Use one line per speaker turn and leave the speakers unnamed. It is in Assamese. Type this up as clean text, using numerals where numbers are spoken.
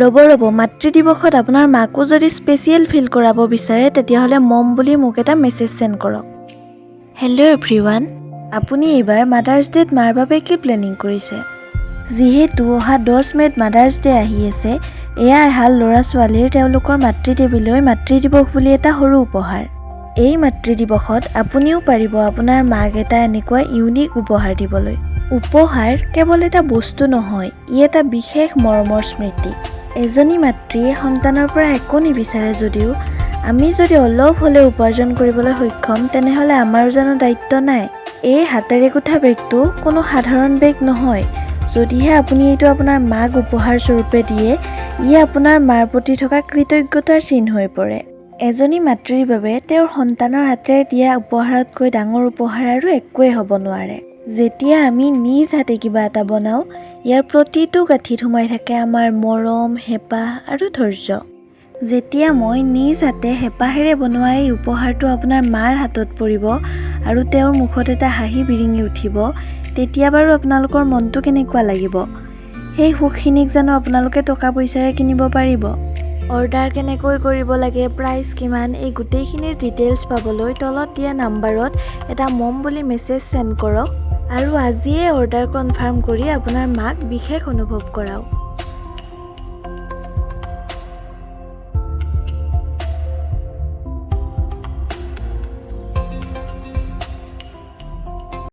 ৰ'ব মাতৃ দিৱসত আপোনাৰ মাকো যদি স্পেচিয়েল ফিল কৰাব বিচাৰে তেতিয়াহ'লে মম বুলি মোক এটা মেছেজ চেণ্ড কৰক। হেল্ল' এভৰিৱান, আপুনি এইবাৰ মাদাৰ্ছ ডে'ত মাৰ বাবে কি প্লেনিং কৰিছে? যিহেতু অহা 10 মে'ত মাদাৰ্ছ ডে' আহি আছে, এয়া এহাল ল'ৰা ছোৱালীৰ তেওঁলোকৰ মাতৃদেৱীলৈ মাতৃ দিৱস বুলি এটা সৰু উপহাৰ। এই মাতৃ দিৱসত আপুনিও পাৰিব আপোনাৰ মাক এটা এনেকুৱা ইউনিক উপহাৰ দিবলৈ। উপহাৰ কেৱল এটা বস্তু নহয়, ই এটা বিশেষ মৰমৰ স্মৃতি। এজনী মাতৃয়ে সন্তানৰ পৰা একো নিবিচাৰে যদিও আমি যদি অলপ হ'লেও উপাৰ্জন কৰিবলৈ সক্ষম, তেনেহ'লে আমাৰ জানো দায়িত্ব নাই? এই হাতেৰে গুঠা বেগটো কোনো সাধাৰণ বেগ নহয়। যদিহে আপুনি এইটো আপোনাৰ মাক উপহাৰ স্বৰূপে দিয়ে, ই আপোনাৰ মাৰ প্ৰতি থকা কৃতজ্ঞতাৰ চিন হৈ পৰে। এজনী মাতৃৰ বাবে তেওঁৰ সন্তানৰ হাতেৰে দিয়া উপহাৰতকৈ ডাঙৰ উপহাৰ আৰু একোৱেই হ'ব নোৱাৰে। যেতিয়া আমি নিজ হাতে কিবা এটা বনাওঁ, ইয়াৰ প্ৰতিটো গাঁঠিত সোমাই থাকে আমাৰ মৰম, হেঁপাহ আৰু ধৈৰ্য। যেতিয়া মই নিজ হাতে হেঁপাহেৰে বনোৱা এই উপহাৰটো আপোনাৰ মাৰ হাতত পৰিব আৰু তেওঁৰ মুখত এটা হাঁহি বিৰিঙি উঠিব, তেতিয়া বাৰু আপোনালোকৰ মনটো কেনেকুৱা লাগিব? সেই সুখখিনিক জানো আপোনালোকে টকা পইচাৰে কিনিব পাৰিব? অৰ্ডাৰ কেনেকৈ কৰিব লাগে, প্ৰাইচ কিমান, এই গোটেইখিনিৰ ডিটেইলছ পাবলৈ তলত দিয়া নাম্বাৰত এটা মম বুলি মেছেজ চেণ্ড কৰক আৰু আজিয়ে অৰ্ডাৰ কনফাৰ্ম কৰি আপোনাৰ মাক বিশেষ অনুভৱ কৰাওক।